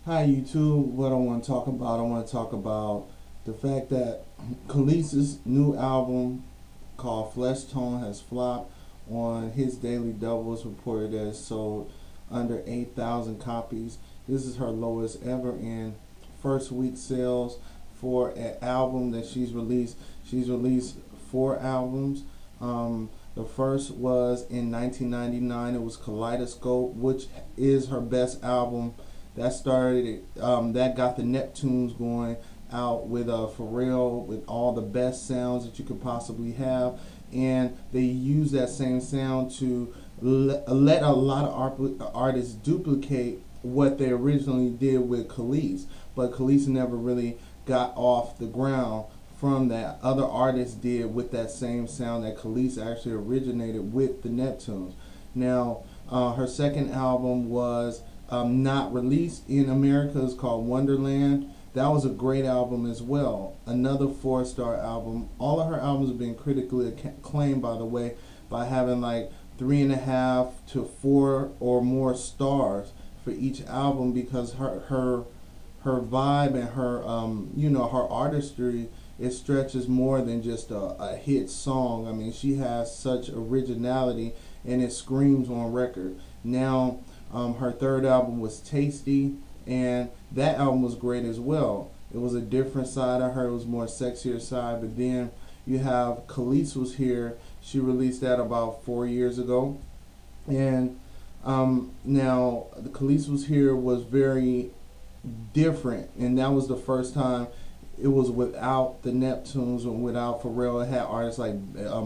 Hi YouTube. What I want to talk about, the fact that Kelis's new album called Fleshtone has flopped on his daily doubles, reported as sold under 8,000 copies. This is her lowest ever in first week sales for an album that she's released. She's released 4 albums. The first was in 1999. It was Kaleidoscope, which is her best album. That got the Neptunes going out with Pharrell, with all the best sounds that you could possibly have, and they use that same sound to let a lot of artists duplicate what they originally did with Kelis, but Kelis never really got off the ground from that. Other artists did with that same sound that Kelis actually originated with the Neptunes. Now, her second album was not released in America. It's called Wonderland. That was a great album as well. Another 4-star album. All of her albums have been critically acclaimed, by the way, by having like 3.5 to 4 or more stars for each album, because her vibe and her her artistry, it stretches more than just a hit song. I mean, she has such originality and it screams on record. Now, her third album was Tasty, and that album was great as well. It was a different side of her. It was more sexier side. But then you have Kelis was here. She released that about 4 years ago, and now the Kelis was here was very different, and that was the first time it was without the Neptunes and without Pharrell. It had artists like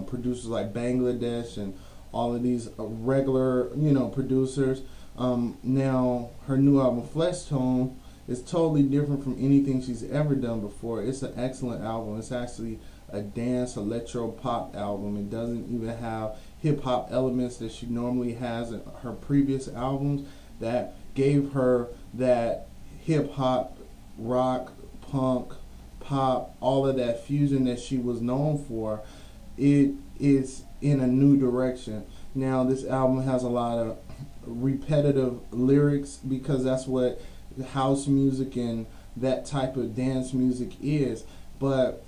producers like Bangladesh and all of these regular producers. Now her new album Fleshtone is totally different from anything she's ever done before. It's an excellent album. It's actually a dance electro pop album. It doesn't even have hip hop elements that she normally has in her previous albums that gave her that hip hop, rock, punk, pop, all of that fusion that she was known for. It is in a new direction. Now this album has a lot of repetitive lyrics, because that's what house music and that type of dance music is. But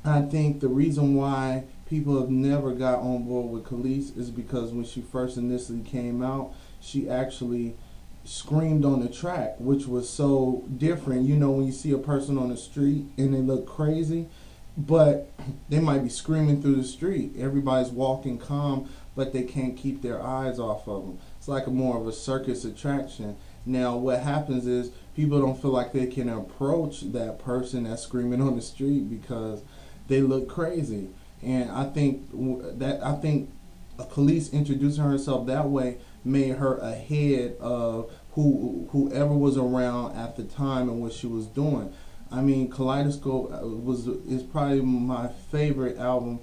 I think the reason why people have never got on board with Kelis is because when she first initially came out, she actually screamed on the track, which was so different. You know, when you see a person on the street and they look crazy, but they might be screaming through the street. Everybody's walking calm, but they can't keep their eyes off of them. It's like more of a circus attraction. Now, what happens is people don't feel like they can approach that person that's screaming on the street because they look crazy. And I think Kelis introducing herself that way made her ahead of whoever was around at the time and what she was doing. I mean, Kaleidoscope is probably my favorite album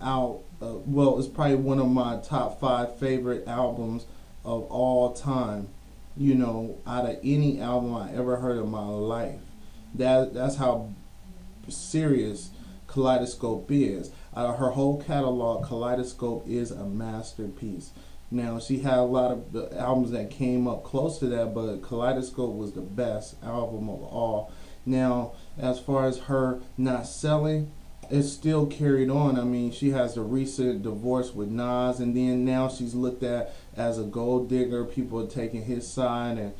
out. Well, it's probably one of my top 5 favorite albums of all time. Out of any album I ever heard in my life. That's how serious Kaleidoscope is. Out of her whole catalog, Kaleidoscope is a masterpiece. Now, she had a lot of the albums that came up close to that, but Kaleidoscope was the best album of all. Now, as far as her not selling, it's still carried on. I mean, she has the recent divorce with Nas, and then now she's looked at as a gold digger. People are taking his side, and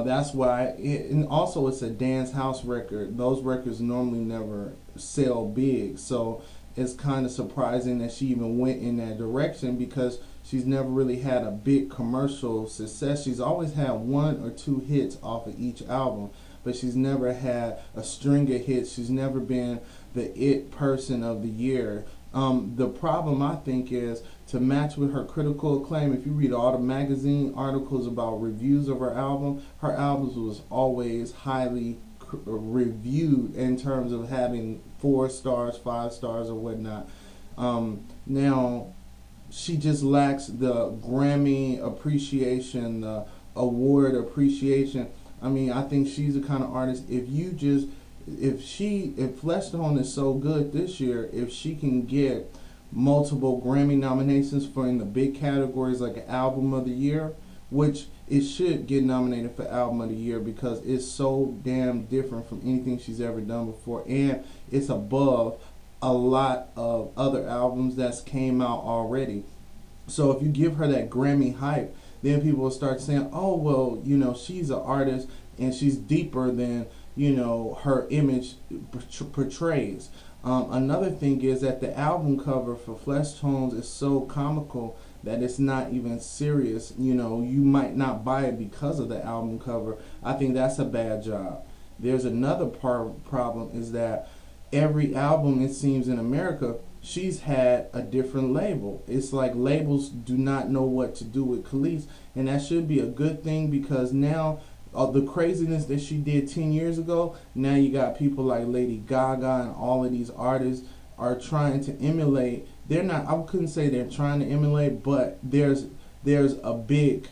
that's why. And also, it's a dance house record. Those records normally never sell big, so it's kind of surprising that she even went in that direction, because she's never really had a big commercial success. She's always had 1 or 2 hits off of each album, but she's never had a string of hits. She's never been the it person of the year. The problem, I think, is to match with her critical acclaim. If you read all the magazine articles about reviews of her albums was always highly reviewed in terms of having 4 stars, 5 stars, or whatnot. Now, she just lacks the Grammy appreciation, the award appreciation. I mean, I think she's the kind of artist, if Fleshtone is so good this year, if she can get multiple Grammy nominations for in the big categories like Album of the Year, which it should get nominated for Album of the Year because it's so damn different from anything she's ever done before, and it's above a lot of other albums that's came out already. So if you give her that Grammy hype, then people will start saying, oh, well, you know, she's an artist and she's deeper than, you know, her image portrays. Another thing is that the album cover for Fleshtones is so comical that it's not even serious. You know, you might not buy it because of the album cover. I think that's a bad job. There's another problem is that every album, it seems, in America, she's had a different label. It's like labels do not know what to do with Kelis, and that should be a good thing because now the craziness that she did 10 years ago, now you got people like Lady Gaga and all of these artists are trying to emulate. They're not, I couldn't say they're trying to emulate, but there's a big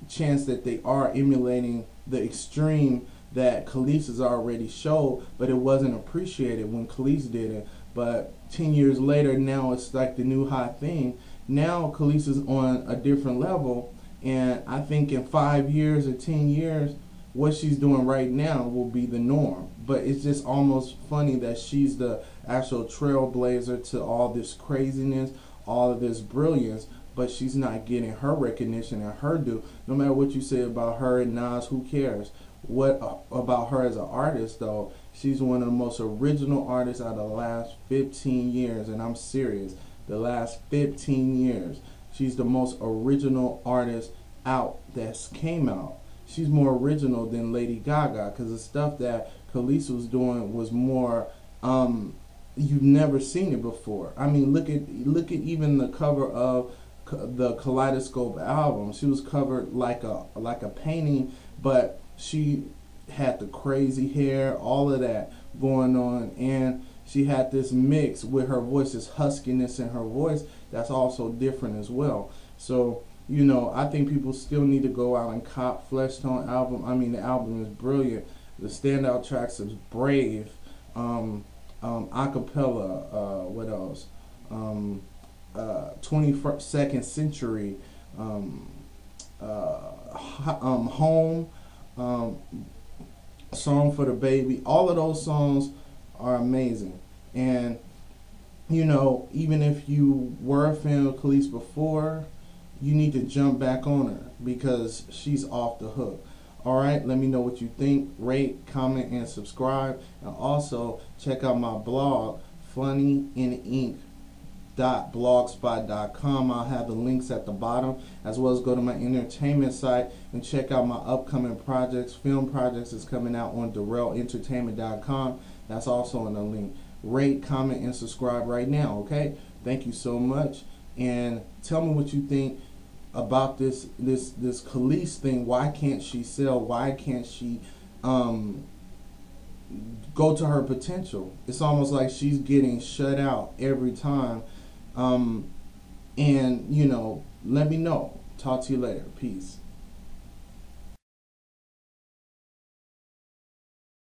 chance that they are emulating the extreme that Kelis has already showed, but it wasn't appreciated when Kelis did it. But 10 years later, now it's like the new hot thing. Now Kelis is on a different level, and I think in 5 years or 10 years, what she's doing right now will be the norm. But it's just almost funny that she's the actual trailblazer to all this craziness, all of this brilliance, but she's not getting her recognition and her due. No matter what you say about her and Nas, who cares? What about her as an artist, though? She's one of the most original artists out of the last 15 years, and I'm serious. The last 15 years, she's the most original artist out that's came out. She's more original than Lady Gaga because the stuff that Kelis was doing was more. You've never seen it before. I mean, look at even the cover of the Kaleidoscope album. She was covered like a painting, but she had the crazy hair, all of that going on, and she had this mix with her voice, this huskiness in her voice that's also different as well. So, you know, I think people still need to go out and cop Fleshtone album. I mean, the album is brilliant. The standout tracks is Brave, Acapella, what else? 22nd Century, Home, Song for the Baby. All of those songs are amazing. And, you know, even if you were a fan of Kelis before, you need to jump back on her because she's off the hook. Alright, let me know what you think. Rate, comment, and subscribe. And also, check out my blog, funnyinink.blogspot.com. I'll have the links at the bottom, as well as go to my entertainment site and check out my upcoming projects. Film projects is coming out on DarrellEntertainment.com. That's also in the link. Rate, comment, and subscribe right now, okay? Thank you so much. And tell me what you think about this Kelis thing. Why can't she sell? Why can't she go to her potential? It's almost like she's getting shut out every time. And, you know, let me know. Talk to you later. Peace.